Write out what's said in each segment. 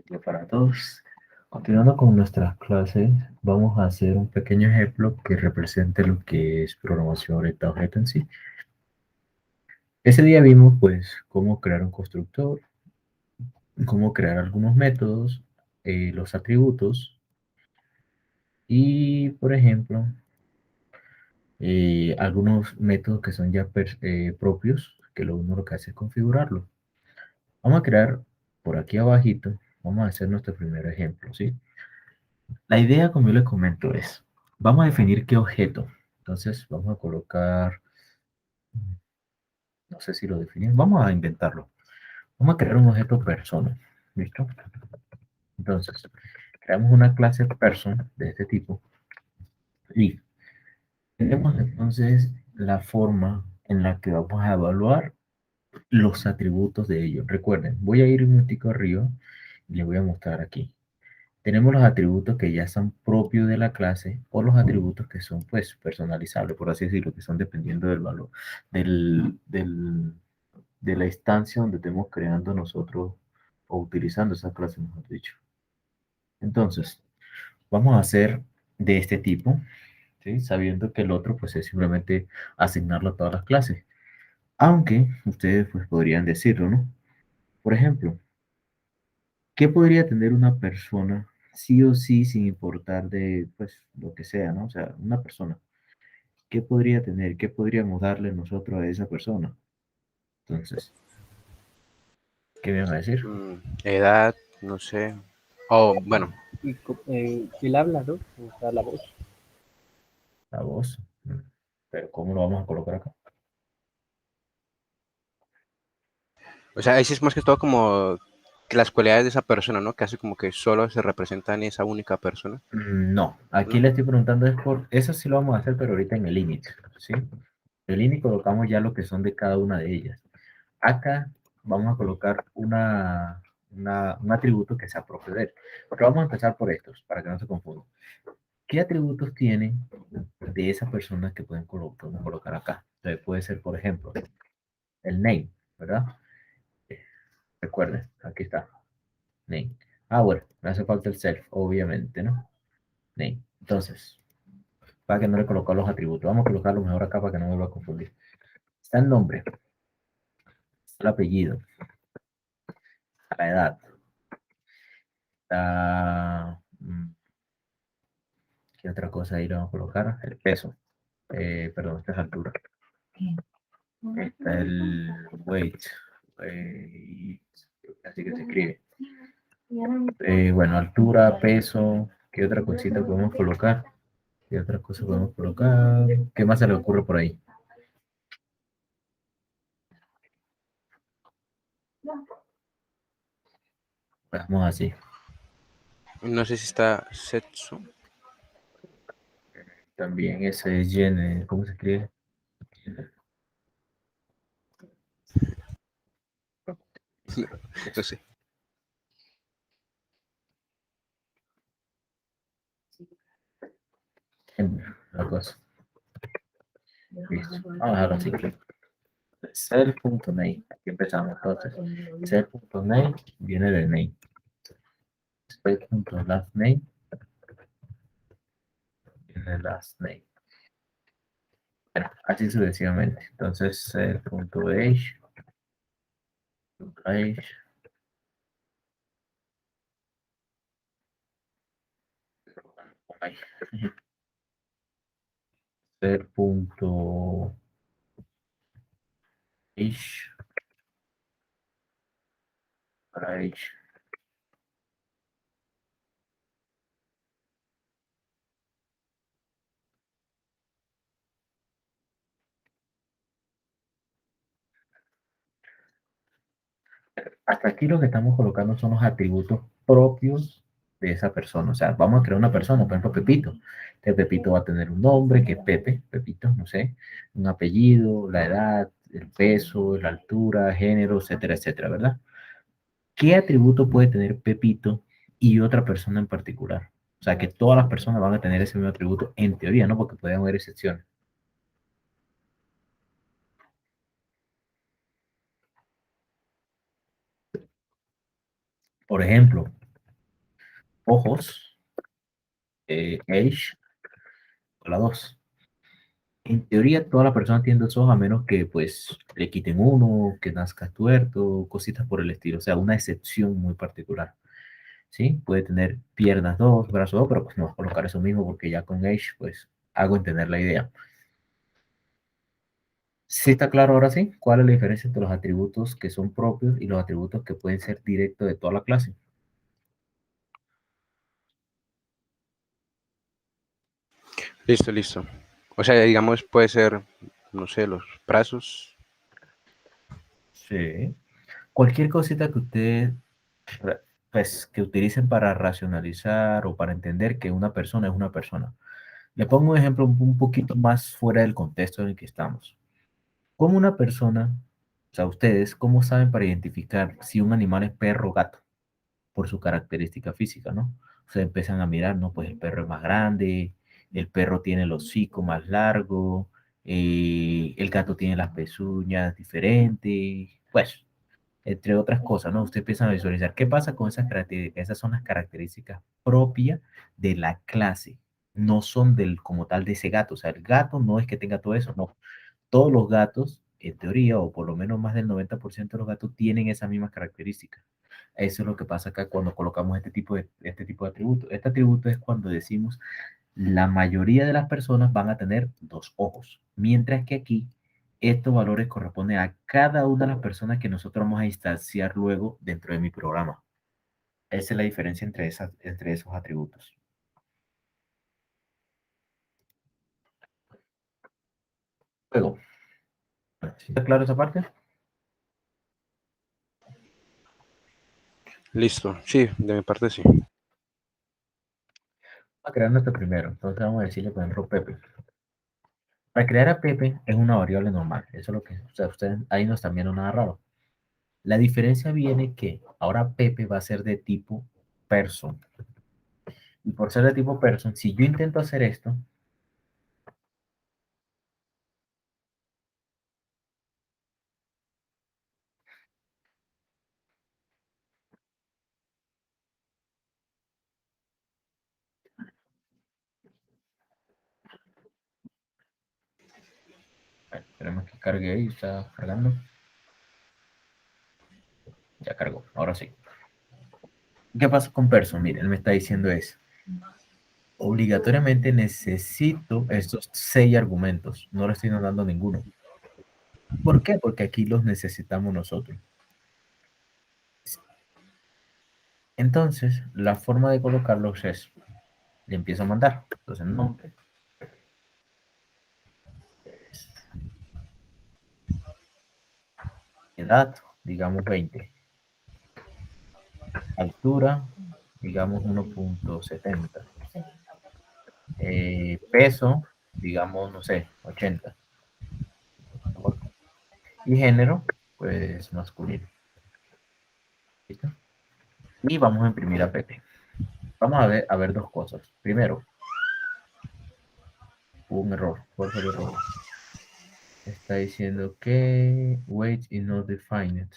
día para todos. Continuando con nuestras clases, vamos a hacer un pequeño ejemplo que represente lo que es programación orientada a objeto en sí. Ese día vimos, pues, cómo crear un constructor, cómo crear algunos métodos, los atributos y, por ejemplo, algunos métodos que son ya propios, que lo uno lo que hace es configurarlo. Vamos a crear por aquí abajito, vamos a hacer nuestro primer ejemplo, ¿sí? La idea, como yo les comento, es, vamos a definir qué objeto. Entonces, vamos a colocar, no sé si lo definimos, vamos a inventarlo. Vamos a crear un objeto persona, ¿listo? Entonces, creamos una clase person de este tipo y tenemos entonces la forma en la que vamos a evaluar los atributos de ellos. Recuerden, voy a ir un momentico arriba y les voy a mostrar aquí. Tenemos los atributos que ya son propios de la clase o los atributos que son pues personalizables, por así decirlo, que son dependiendo del valor, de la instancia donde estemos creando nosotros o utilizando esa clase, mejor dicho. Entonces, vamos a hacer de este tipo, ¿sí? Sabiendo que el otro pues es simplemente asignarlo a todas las clases. Aunque ustedes pues podrían decirlo, ¿no? Por ejemplo, ¿qué podría tener una persona sí o sí sin importar de pues lo que sea, ¿no? O sea, una persona. ¿Qué podría tener? ¿Qué podríamos darle nosotros a esa persona? Entonces, ¿qué me vas a decir? Edad, no sé. O bueno, El habla, ¿no? O sea, la voz. La voz. Pero ¿cómo lo vamos a colocar acá? o sea, ahí sí es más que todo como que las cualidades de esa persona, ¿no? Que hace como que solo se representan en esa única persona, No, aquí ¿no? le estoy preguntando es por, eso sí lo vamos a hacer, pero ahorita en el init, ¿sí? En el init colocamos ya lo que son de cada una de ellas. Acá vamos a colocar un atributo que sea propio de él. Pero vamos a empezar por estos, para que no se confundan. ¿Qué atributos tiene de esa persona que podemos colocar acá? Entonces puede ser, por ejemplo, el name, ¿verdad? Recuerden, aquí está, name. Ah, bueno, me hace falta el self, obviamente, ¿no? Name. Entonces, para que no le coloque los atributos, vamos a colocarlo mejor acá para que no me vuelva a confundir. Está el nombre, está el apellido, está la edad, está... ¿Qué otra cosa ahí le vamos a colocar? El peso. Perdón, esta es altura. Está el weight. Así que se escribe. Bueno, altura, peso. ¿Qué otra cosita podemos colocar? ¿Qué otra cosa podemos colocar? ¿Qué más se le ocurre por ahí? Vamos así. No sé si está sexo. También ese es gene. ¿Cómo se escribe? No sé. La cosa. Listo. Vamos a dejarlo así. Self.name. Aquí empezamos entonces. Self.name viene de name. Space.lastName viene de last name. Bueno, así sucesivamente. Entonces, self.age, age, self.age, age. Hasta aquí lo que estamos colocando son los atributos propios de esa persona. O sea, vamos a crear una persona, por ejemplo, Pepito. Este Pepito va a tener un nombre que es Pepe, Pepito, no sé, un apellido, la edad, el peso, la altura, género, etcétera, etcétera, ¿verdad? ¿Qué atributo puede tener Pepito y otra persona en particular? O sea, que todas las personas van a tener ese mismo atributo en teoría, ¿no? Porque pueden haber excepciones. Por ejemplo, ojos, age, la 2. En teoría, toda la persona tiene 2 ojos a menos que pues le quiten uno, que nazca tuerto, cositas por el estilo. O sea, una excepción muy particular. ¿Sí? Puede tener piernas 2, brazos 2, pero pues no voy a colocar eso mismo porque ya con age pues hago entender la idea. ¿Sí está claro ahora sí? ¿Cuál es la diferencia entre los atributos que son propios y los atributos que pueden ser directos de toda la clase? Listo, listo. O sea, digamos, puede ser, no sé, los brazos. Sí. Cualquier cosita que ustedes pues, que utilicen para racionalizar o para entender que una persona es una persona. Le pongo un ejemplo un poquito más fuera del contexto en el que estamos. ¿Cómo una persona, o sea, ustedes, cómo saben para identificar si un animal es perro o gato? Por su característica física, ¿no? O sea, empiezan a mirar, ¿no? Pues el perro es más grande, el perro tiene el hocico más largo, el gato tiene las pezuñas diferentes, pues, entre otras cosas, ¿no? Usted empieza a visualizar qué pasa con esas características. Esas son las características propias de la clase, no son del como tal de ese gato. O sea, el gato no es que tenga todo eso, no. Todos los gatos, en teoría, o por lo menos más del 90% de los gatos tienen esas mismas características. Eso es lo que pasa acá cuando colocamos este tipo de atributos. Este atributo es cuando decimos la mayoría de las personas van a tener 2 ojos, mientras que aquí estos valores corresponden a cada una de las personas que nosotros vamos a instanciar luego dentro de mi programa. Esa es la diferencia entre esos atributos. Luego, ¿sí está claro esa parte? Listo. Sí, de mi parte sí. Vamos a crear nuestro primero. Entonces vamos a decirle, por ejemplo, Pepe. Para crear a Pepe es una variable normal. Eso es lo que, o sea, ustedes ahí no están viendo nada raro. La diferencia viene que ahora Pepe va a ser de tipo person. Y por ser de tipo person, si yo intento hacer esto, esperemos que cargue ahí, está cargando. Ya cargó, ahora sí. ¿Qué pasa con person? Miren, él me está diciendo es, obligatoriamente necesito estos 6 argumentos. No le estoy dando ninguno. ¿Por qué? Porque aquí los necesitamos nosotros. Entonces, la forma de colocarlos es, le empiezo a mandar. Entonces, nombre, edad, digamos 20. Altura, digamos 1.70. Peso, digamos, no sé, 80. Y género, pues masculino. ¿Listo? Y vamos a imprimir a Pepe. Vamos a ver 2 cosas. Primero, hubo un error. ¿Cuál fue el error? Está diciendo que weight is not defined.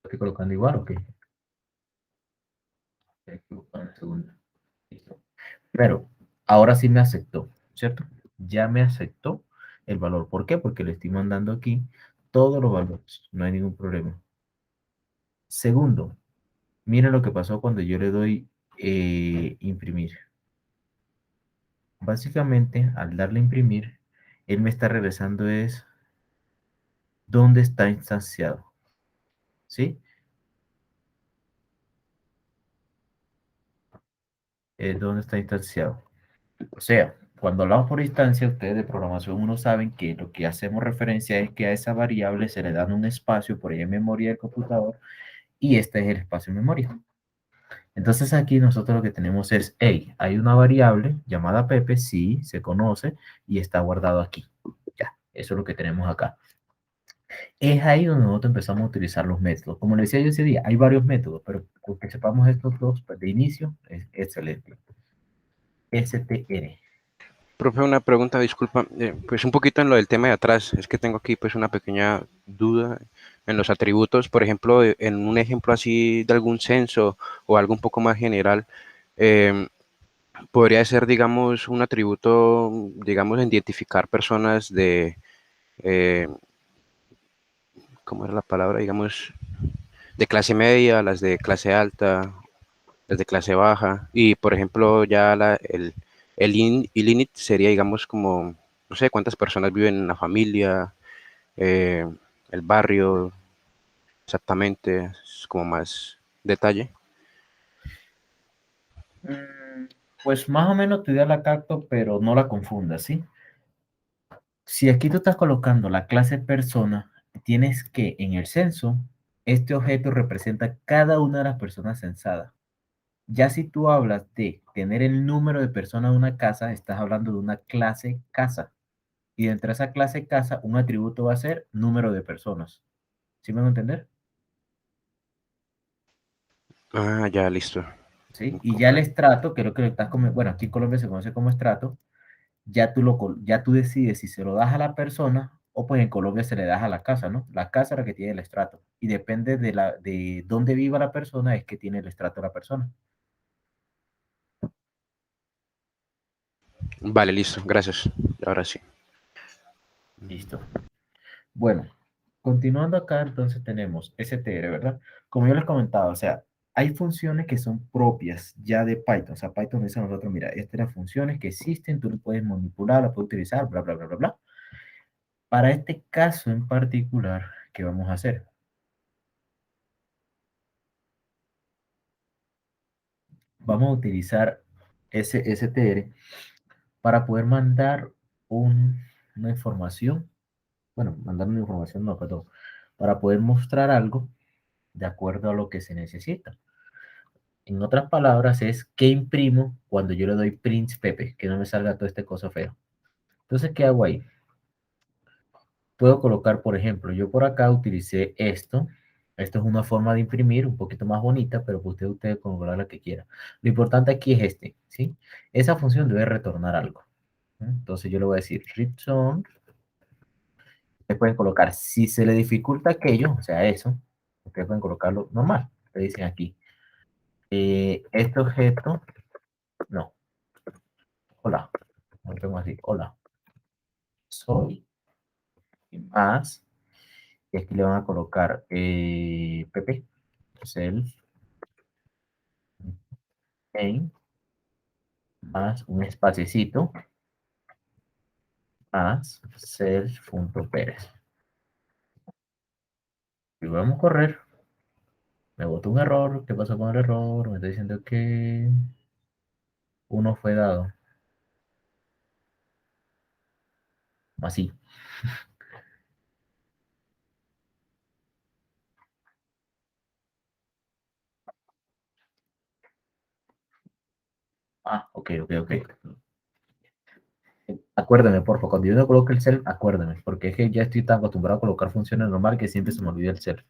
¿Estoy colocando igual o qué? Segundo. Listo. Pero ahora sí me aceptó, ¿cierto? Ya me aceptó el valor. ¿Por qué? Porque le estoy mandando aquí todos los valores. No hay ningún problema. Segundo, miren lo que pasó cuando yo le doy imprimir. Básicamente, al darle a imprimir, él me está regresando es dónde está instanciado. ¿Sí? Dónde está instanciado. O sea, cuando hablamos por instancia, ustedes de programación uno saben que lo que hacemos referencia es que a esa variable se le da un espacio por ahí en memoria del computador y este es el espacio en memoria. Entonces aquí nosotros lo que tenemos es, hey, hay una variable llamada Pepe, sí, se conoce y está guardado aquí. Ya, eso es lo que tenemos acá. Es ahí donde nosotros empezamos a utilizar los métodos. Como le decía yo ese día, hay varios métodos, pero con que sepamos estos dos pues, de inicio es excelente. STR. Profe, una pregunta, disculpa, pues un poquito en lo del tema de atrás, es que tengo aquí pues una pequeña duda en los atributos, por ejemplo, en un ejemplo así de algún censo o algo un poco más general, eh, podría ser, digamos, un atributo, digamos, identificar personas de, eh, ¿cómo era la palabra? Digamos, de clase media, las de clase alta, las de clase baja, y por ejemplo, ya el init sería, digamos, como, no sé, cuántas personas viven en la familia, eh, el barrio, exactamente, es como más detalle. Mm, Pues más o menos tu idea la capto, pero no la confundas, ¿sí? Si aquí tú estás colocando la clase persona, tienes que en el censo, este objeto representa cada una de las personas censadas. Ya si tú hablas de tener el número de personas de una casa, estás hablando de una clase casa. Y dentro de esa clase casa, un atributo va a ser número de personas. ¿Sí me van a entender? Ah, ya, listo. ¿Sí? Y ya el estrato, que es lo que le estás bueno, aquí en Colombia se conoce como estrato, ya tú decides si se lo das a la persona o pues en Colombia se le das a la casa, ¿no? La casa es la que tiene el estrato. Y depende de dónde viva la persona, es que tiene el estrato la persona. Vale, listo, gracias. Ahora sí. Listo. Bueno, continuando acá, entonces tenemos STR, ¿verdad? Como yo les comentaba, o sea, hay funciones que son propias ya de Python. O sea, Python dice a nosotros, mira, estas son las funciones que existen, tú las puedes manipular, las puedes utilizar, bla, bla, bla, bla, bla. Para este caso en particular, ¿qué vamos a hacer? Vamos a utilizar ese STR para poder mandar una información, bueno, mandar una información, no, perdón, para poder mostrar algo de acuerdo a lo que se necesita. En otras palabras, es que imprimo cuando yo le doy print Pepe, que no me salga todo este cosa feo. Entonces, ¿qué hago ahí? Puedo colocar, por ejemplo, yo por acá utilicé esto. Esto es una forma de imprimir un poquito más bonita, pero que usted colocar la que quiera. Lo importante aquí es este, ¿sí? Esa función debe retornar algo. ¿No? Entonces yo le voy a decir return. Ustedes pueden colocar, si se le dificulta aquello, o sea, eso, ustedes pueden colocarlo normal. Le dicen aquí, este objeto, no, hola, no tengo así, hola, soy más, y aquí le van a colocar pp, self, en, más un espaciecito, más self.pérez. Y vamos a correr, me botó un error, ¿qué pasó con el error? Me está diciendo que uno fue dado, así. Ah, ok, ok, ok. Acuérdame, por favor, cuando yo no coloque el self, acuérdame, porque es que ya estoy tan acostumbrado a colocar funciones normales que siempre se me olvida el self.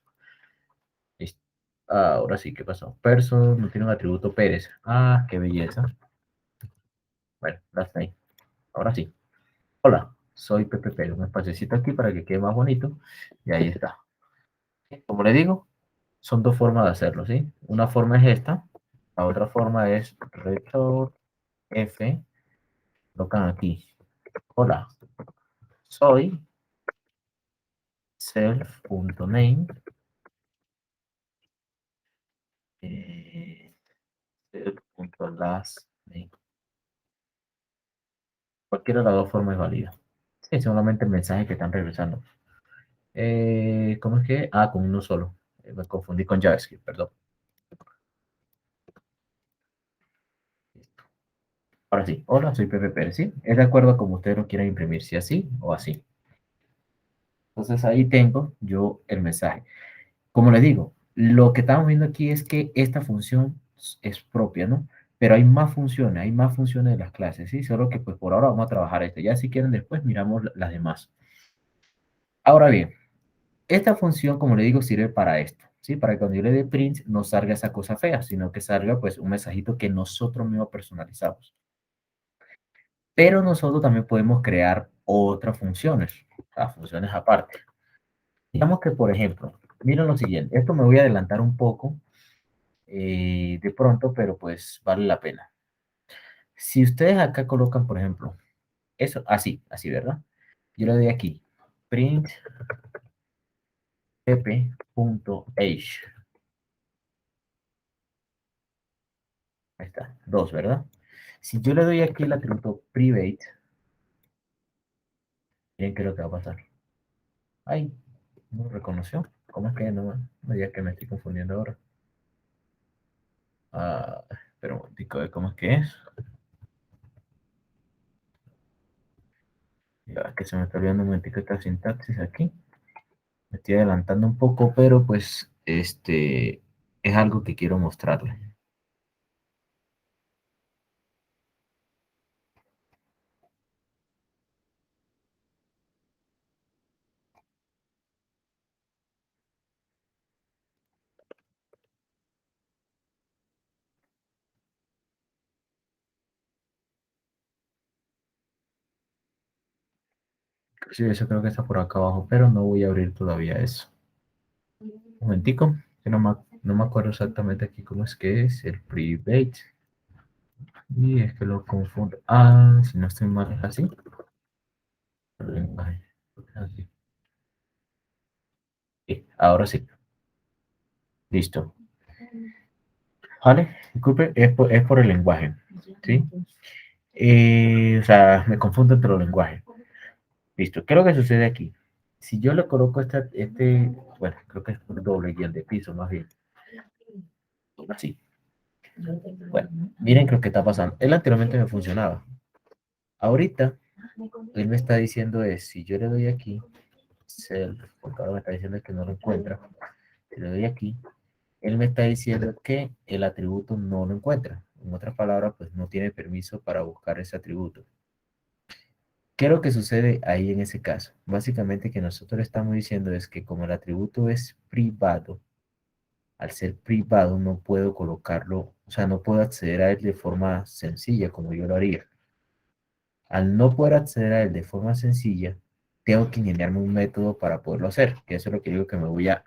Listo. Ahora sí, ¿qué pasó? Person no tiene un atributo Pérez. Ah, qué belleza. Bueno, ya está ahí. Ahora sí. Hola, soy Pepe Pérez. Un espacecito aquí para que quede más bonito. Y ahí está. Como le digo, son dos formas de hacerlo, ¿sí? Una forma es esta. La otra forma es return F. Tocan aquí. Hola, soy self.name. Eh, self.last name. Cualquiera de las dos formas es válida. Es solamente el mensaje que están regresando. ¿Cómo es que? Ah, con uno solo. Me confundí con JavaScript, perdón. Ahora sí. Hola, soy Pepe Pérez, ¿sí? Es de acuerdo a como ustedes lo quieran imprimir, si así o así. Entonces ahí tengo yo el mensaje. Como les digo, lo que estamos viendo aquí es que esta función es propia, ¿no? Pero hay más funciones de las clases, ¿sí? Solo que pues por ahora vamos a trabajar esto. Ya si quieren después miramos las demás. Ahora bien, esta función, como le digo, sirve para esto, ¿sí? Para que cuando yo le dé print no salga esa cosa fea, sino que salga pues un mensajito que nosotros mismos personalizamos. Pero nosotros también podemos crear otras funciones, o sea, funciones aparte. Digamos que, por ejemplo, miren lo siguiente, esto me voy a adelantar un poco de pronto, pero pues vale la pena. Si ustedes acá colocan, por ejemplo, eso, así, ¿verdad? Yo le doy aquí, print pp.age. Ahí está, 2, ¿verdad? Si yo le doy aquí el atributo private, miren qué es lo que va a pasar. Ay, no reconoció. ¿Cómo es que no me diga que me estoy confundiendo ahora? Ah, pero un momentico, ¿cómo es que es? Ya es que se me está olvidando un momentico esta sintaxis aquí. Me estoy adelantando un poco, pero pues es algo que quiero mostrarle. Sí, eso creo que está por acá abajo, pero no voy a abrir todavía eso. Un momentico, que no me acuerdo exactamente aquí cómo es que es el private. Y es que lo confundo. Ah, si no estoy mal, es así. Ay, así. Sí, ahora sí. Listo. Vale, disculpe, es por el lenguaje. ¿Sí? O sea, me confundo entre los lenguajes. Listo. ¿Qué es lo que sucede aquí? Si yo le coloco bueno, creo que es un doble guión de piso, más bien. Así. Bueno, miren lo que está pasando. Él anteriormente me funcionaba. Ahorita, él me está diciendo si yo le doy aquí, self, porque ahora me está diciendo que no lo encuentra. Si le doy aquí, él me está diciendo que el atributo no lo encuentra. En otras palabras, pues no tiene permiso para buscar ese atributo. ¿Qué es lo que sucede ahí en ese caso? Básicamente que nosotros estamos diciendo es que como el atributo es privado, al ser privado no puedo colocarlo, o sea, no puedo acceder a él de forma sencilla como yo lo haría. Al no poder acceder a él de forma sencilla, tengo que ingeniarme un método para poderlo hacer, que eso es lo que digo que me voy a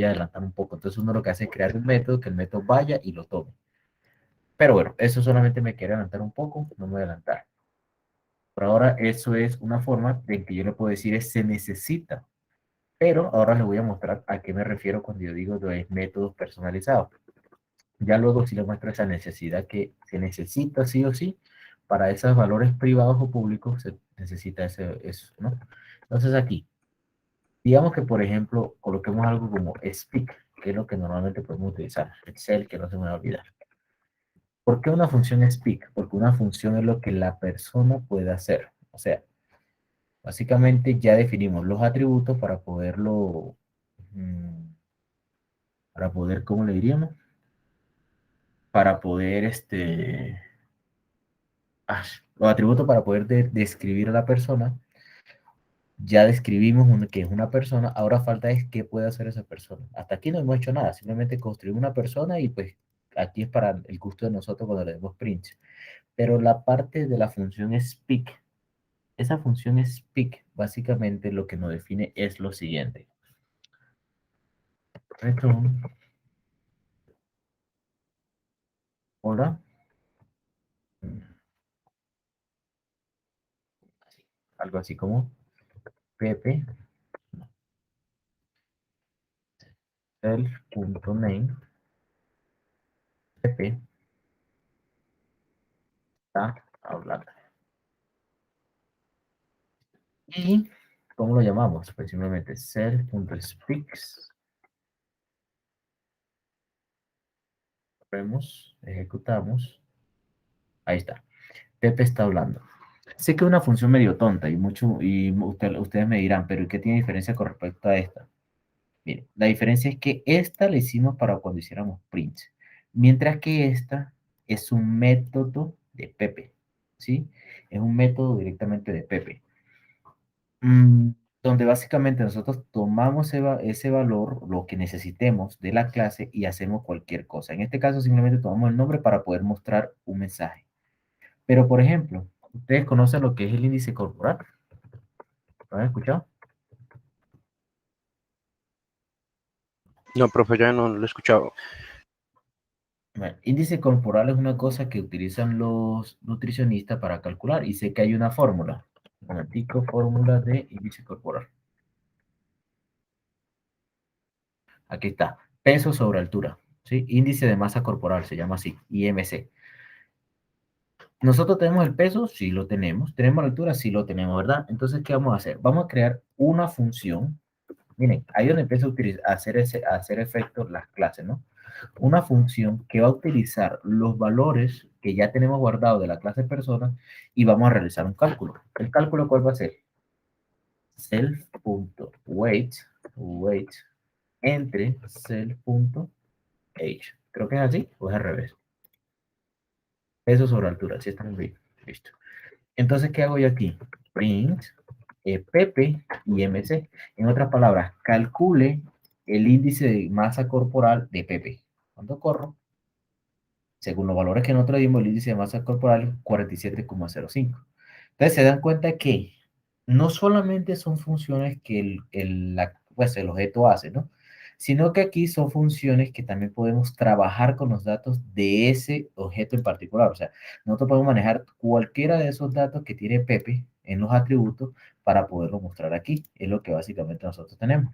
adelantar un poco. Entonces uno lo que hace es crear un método, que el método vaya y lo tome. Pero bueno, eso solamente me quiere adelantar un poco, no me voy a adelantar. Por ahora, eso es una forma de que yo le puedo decir es se necesita. Pero ahora les voy a mostrar a qué me refiero cuando yo digo de métodos personalizados. Ya luego si le muestro esa necesidad que se necesita sí o sí, para esos valores privados o públicos se necesita eso, ¿no? Entonces aquí, digamos que por ejemplo, coloquemos algo como speak, que es lo que normalmente podemos utilizar, Excel, que no se me va a olvidar. ¿Por qué una función speak? Porque una función es lo que la persona puede hacer. O sea, básicamente ya definimos los atributos para poderlo, para poder, ¿cómo le diríamos? Para poder, los atributos para poder describir a la persona. Ya describimos que es una persona, ahora falta es qué puede hacer esa persona. Hasta aquí no hemos hecho nada, simplemente construimos una persona y pues aquí es para el gusto de nosotros cuando le demos print. Pero la parte de la función speak, esa función speak básicamente lo que nos define es lo siguiente. Return, hola, algo así como pp self.name pp está hablando. ¿Y cómo lo llamamos? Pues simplemente self.speaks. Vemos, ejecutamos. Ahí está. Pepe está hablando. Sé que es una función medio tonta ustedes me dirán, pero ¿qué tiene diferencia con respecto a esta? Miren, la diferencia es que esta la hicimos para cuando hiciéramos print, mientras que esta es un método de Pepe, ¿sí? Es un método directamente de Pepe. Mm, donde básicamente nosotros tomamos ese valor, lo que necesitemos de la clase y hacemos cualquier cosa. En este caso simplemente tomamos el nombre para poder mostrar un mensaje. Pero por ejemplo, ¿Ustedes conocen lo que es el índice corporal? ¿Lo han escuchado? No, profe, ya no lo he escuchado. Bueno, índice corporal es una cosa que utilizan los nutricionistas para calcular y sé que hay una fórmula. Un momentico, fórmula de índice corporal. Aquí está. Peso sobre altura. ¿Sí? Índice de masa corporal se llama así. IMC. ¿Nosotros tenemos el peso? Sí lo tenemos. ¿Tenemos la altura? Sí lo tenemos, ¿verdad? Entonces, ¿qué vamos a hacer? Vamos a crear una función. Miren, ahí donde empieza a hacer efecto las clases, ¿no? Una función que va a utilizar los valores que ya tenemos guardados de la clase persona y vamos a realizar un cálculo. ¿El cálculo cuál va a ser? Self.weight entre self.age. Creo que es así o es al revés. Peso sobre altura, así estamos bien. Listo. Entonces, ¿qué hago yo aquí? Print PP y MC. En otras palabras, calcule el índice de masa corporal de PP. Cuando corro, según los valores que nosotros dimos, el índice de masa corporal es 47,05. Entonces, se dan cuenta que no solamente son funciones que pues, el objeto hace, ¿no? Sino que aquí son funciones que también podemos trabajar con los datos de ese objeto en particular. O sea, nosotros podemos manejar cualquiera de esos datos que tiene Pepe en los atributos para poderlo mostrar aquí. Es lo que básicamente nosotros tenemos.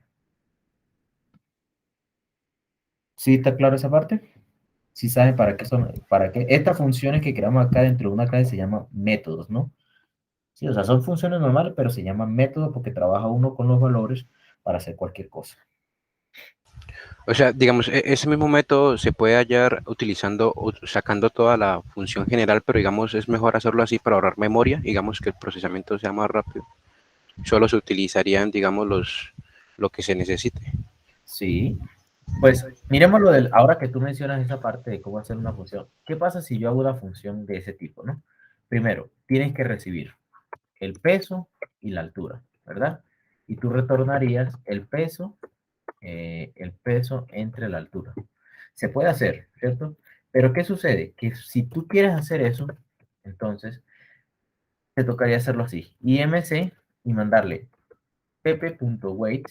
¿Sí está claro esa parte? ¿Sí saben para qué son? Para qué estas funciones que creamos acá dentro de una clase se llaman métodos, ¿no? Sí, o sea, son funciones normales, pero se llaman métodos porque trabaja uno con los valores para hacer cualquier cosa. O sea, digamos, ese mismo método se puede hallar utilizando o sacando toda la función general, pero digamos, es mejor hacerlo así para ahorrar memoria, digamos que el procesamiento sea más rápido. Solo se utilizarían, digamos, lo que se necesite. Sí, pues miremos lo del, ahora que tú mencionas esa parte de cómo hacer una función, ¿qué pasa si yo hago una función de ese tipo, no? Primero, tienes que recibir el peso y la altura, ¿verdad? Y tú retornarías el peso entre la altura. Se puede hacer, ¿cierto? Pero ¿qué sucede? Que si tú quieres hacer eso, entonces te tocaría hacerlo así. IMC y mandarle pp.weight,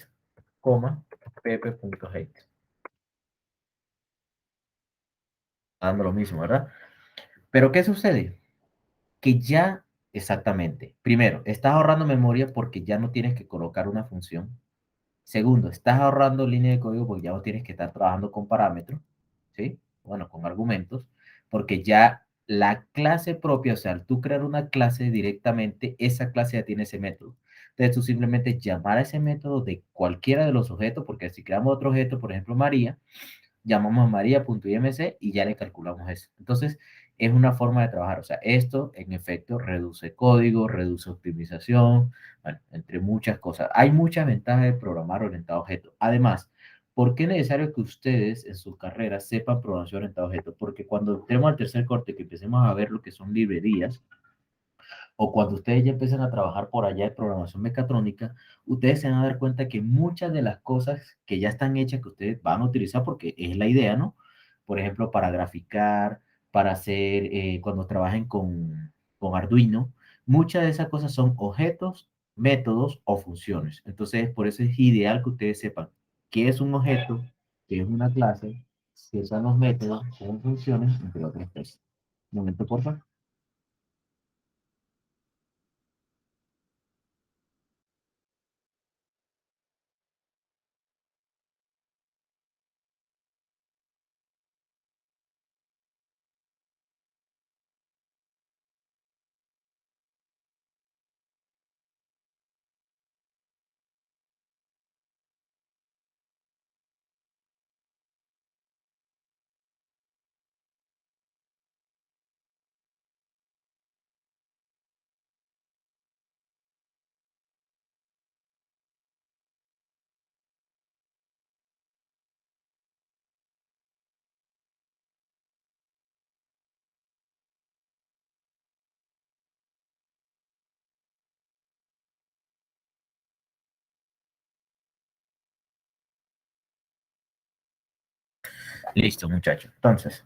pp.height. Dando lo mismo, ¿verdad? Pero ¿qué sucede? Que ya, exactamente, primero, estás ahorrando memoria porque ya no tienes que colocar una función. Segundo, estás ahorrando línea de código porque ya no tienes que estar trabajando con parámetros, ¿sí? Bueno, con argumentos, porque ya la clase propia, o sea, al tú crear una clase directamente, esa clase ya tiene ese método. Entonces tú simplemente llamar a ese método de cualquiera de los objetos, porque si creamos otro objeto, por ejemplo, María, llamamos a maria.imc y ya le calculamos eso. Entonces, es una forma de trabajar. O sea, esto en efecto reduce código, reduce optimización, bueno, entre muchas cosas. Hay muchas ventajas de programar orientado a objetos. Además, ¿por qué es necesario que ustedes en sus carreras sepan programación orientada a objetos? Porque cuando entremos al tercer corte, que empecemos a ver lo que son librerías, o cuando ustedes ya empiezan a trabajar por allá de programación mecatrónica, ustedes se van a dar cuenta que muchas de las cosas que ya están hechas que ustedes van a utilizar, porque es la idea, ¿no? Por ejemplo, para graficar, para hacer, cuando trabajen con Arduino, muchas de esas cosas son objetos, métodos o funciones. Entonces, por eso es ideal que ustedes sepan qué es un objeto, qué es una clase, qué son los métodos, cómo funcionan, entre otras cosas. Un momento, por favor. Listo, muchachos. Entonces,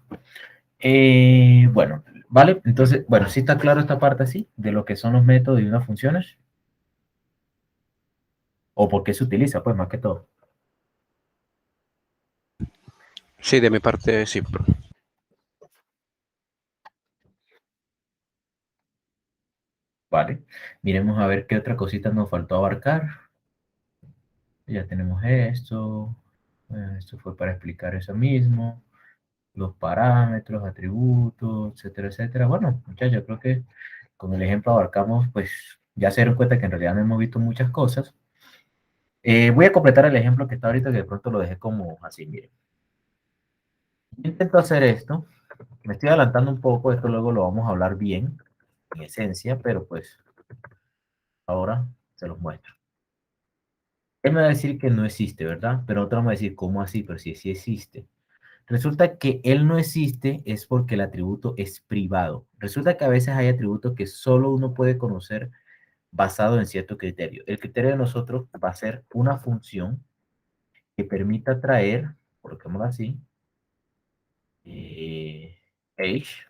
bueno, ¿Vale? Entonces, bueno, sí está claro esta parte así, de lo que son los métodos y unas funciones, o por qué se utiliza, pues más que todo. Sí, de mi parte sí, profe. Vale, miremos a ver qué otra cosita nos faltó abarcar. Ya tenemos esto, esto fue para explicar eso mismo, los parámetros, atributos, etcétera, etcétera. Bueno, muchachos, creo que con el ejemplo abarcamos, pues ya se dieron cuenta que en realidad no hemos visto muchas cosas. Voy a completar el ejemplo que está ahorita, que de pronto lo dejé como así, miren. Intento hacer esto, me estoy adelantando un poco, esto luego lo vamos a hablar bien, en esencia, pero pues ahora se los muestro. Él me va a decir que no existe, ¿verdad? Pero otro me va a decir, ¿cómo así? Pero sí, sí existe. Resulta que él no existe es porque el atributo es privado. Resulta que a veces hay atributos que solo uno puede conocer basado en cierto criterio. El criterio de nosotros va a ser una función que permita traer, coloquémoslo así, age,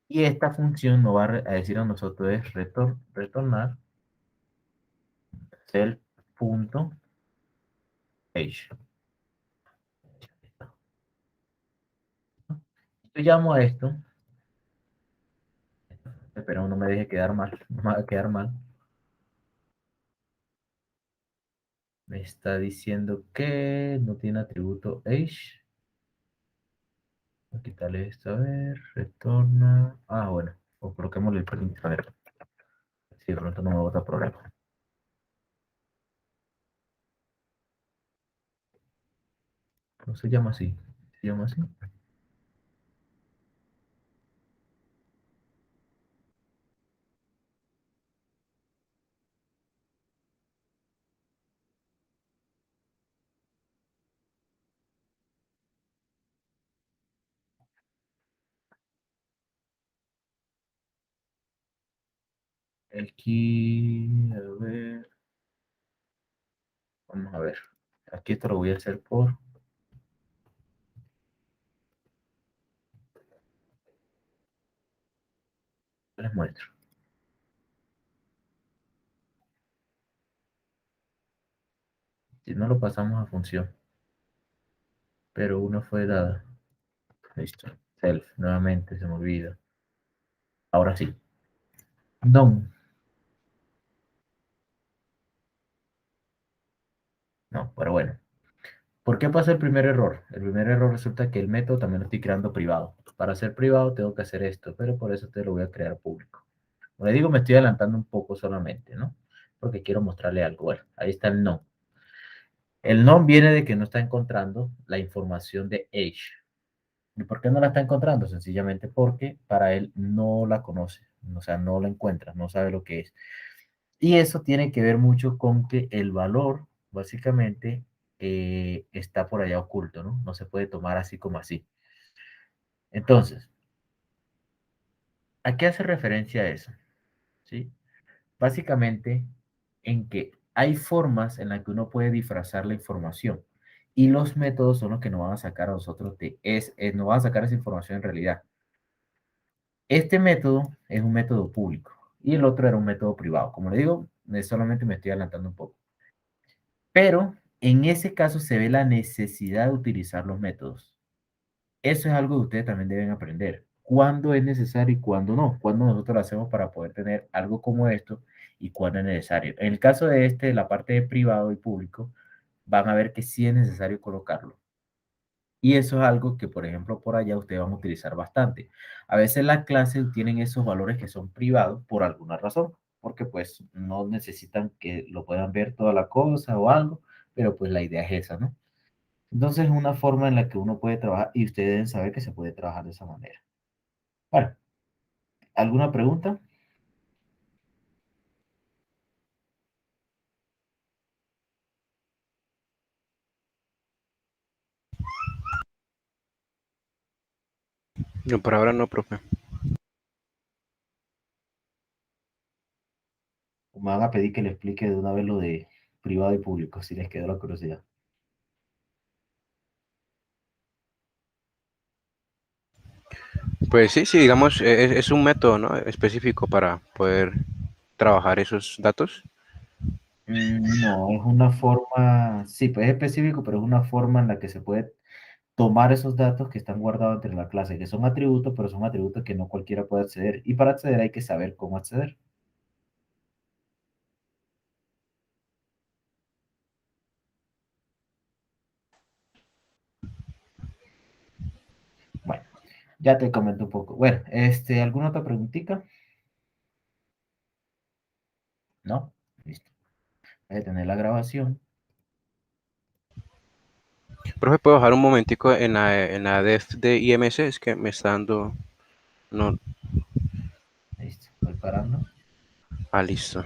y esta función nos va a decir a nosotros es retornar self.age. Yo llamo a esto, espero no me deje quedar mal, no me va a quedar mal. Me está diciendo que no tiene atributo age. Voy a quitarle esto, a ver, retorna. Ah, bueno, o coloquémosle el print, a ver, si de pronto no me bota problema. No se llama así, se llama así. Aquí, a ver, vamos a ver. Aquí esto lo voy a hacer por, les muestro. Si no lo pasamos a función, pero uno fue dada. Listo. Self, nuevamente se me olvida. Ahora sí. Don. No, pero bueno. ¿Por qué pasa el primer error? El primer error resulta que el método también lo estoy creando privado. Para ser privado tengo que hacer esto, pero por eso te lo voy a crear público. Como le digo, me estoy adelantando un poco solamente, ¿no? Porque quiero mostrarle algo. Bueno, ahí está el no. El no viene de que no está encontrando la información de age. ¿Y por qué no la está encontrando? Sencillamente porque para él no la conoce, o sea, no la encuentra, no sabe lo que es. Y eso tiene que ver mucho con que el valor, básicamente, está por allá oculto, ¿no? No se puede tomar así como así. Entonces, ¿a qué hace referencia eso? ¿Sí? Básicamente, en que hay formas en las que uno puede disfrazar la información y los métodos son los que nos van a sacar a nosotros nos van a sacar esa información en realidad. Este método es un método público y el otro era un método privado. Como le digo, solamente me estoy adelantando un poco. Pero en ese caso se ve la necesidad de utilizar los métodos. Eso es algo que ustedes también deben aprender. ¿Cuándo es necesario y cuándo no? ¿Cuándo nosotros lo hacemos para poder tener algo como esto y cuándo es necesario? En el caso de este, la parte de privado y público, van a ver que sí es necesario colocarlo. Y eso es algo que, por ejemplo, por allá ustedes van a utilizar bastante. A veces las clases tienen esos valores que son privados por alguna razón, porque pues no necesitan que lo puedan ver toda la cosa o algo, pero pues la idea es esa, ¿no? Entonces es una forma en la que uno puede trabajar y ustedes deben saber que se puede trabajar de esa manera. Bueno, ¿alguna pregunta? No, por ahora no, profe. O me van a pedir que le explique de una vez lo de privado y público, si les quedó la curiosidad. Pues sí, sí, digamos, es un método, ¿no? Específico para poder trabajar esos datos. No, es una forma, sí, pues es específico, pero es una forma en la que se puede tomar esos datos que están guardados entre la clase, que son atributos, pero son atributos que no cualquiera puede acceder. Y para acceder hay que saber cómo acceder. Bueno, ya te comento un poco. Bueno, ¿alguna otra preguntita? ¿No? Listo. Voy a tener la grabación. Profe, ¿puedo bajar un momentico en la def de IMS? Es que me está dando... No, Listo, voy parando. listo.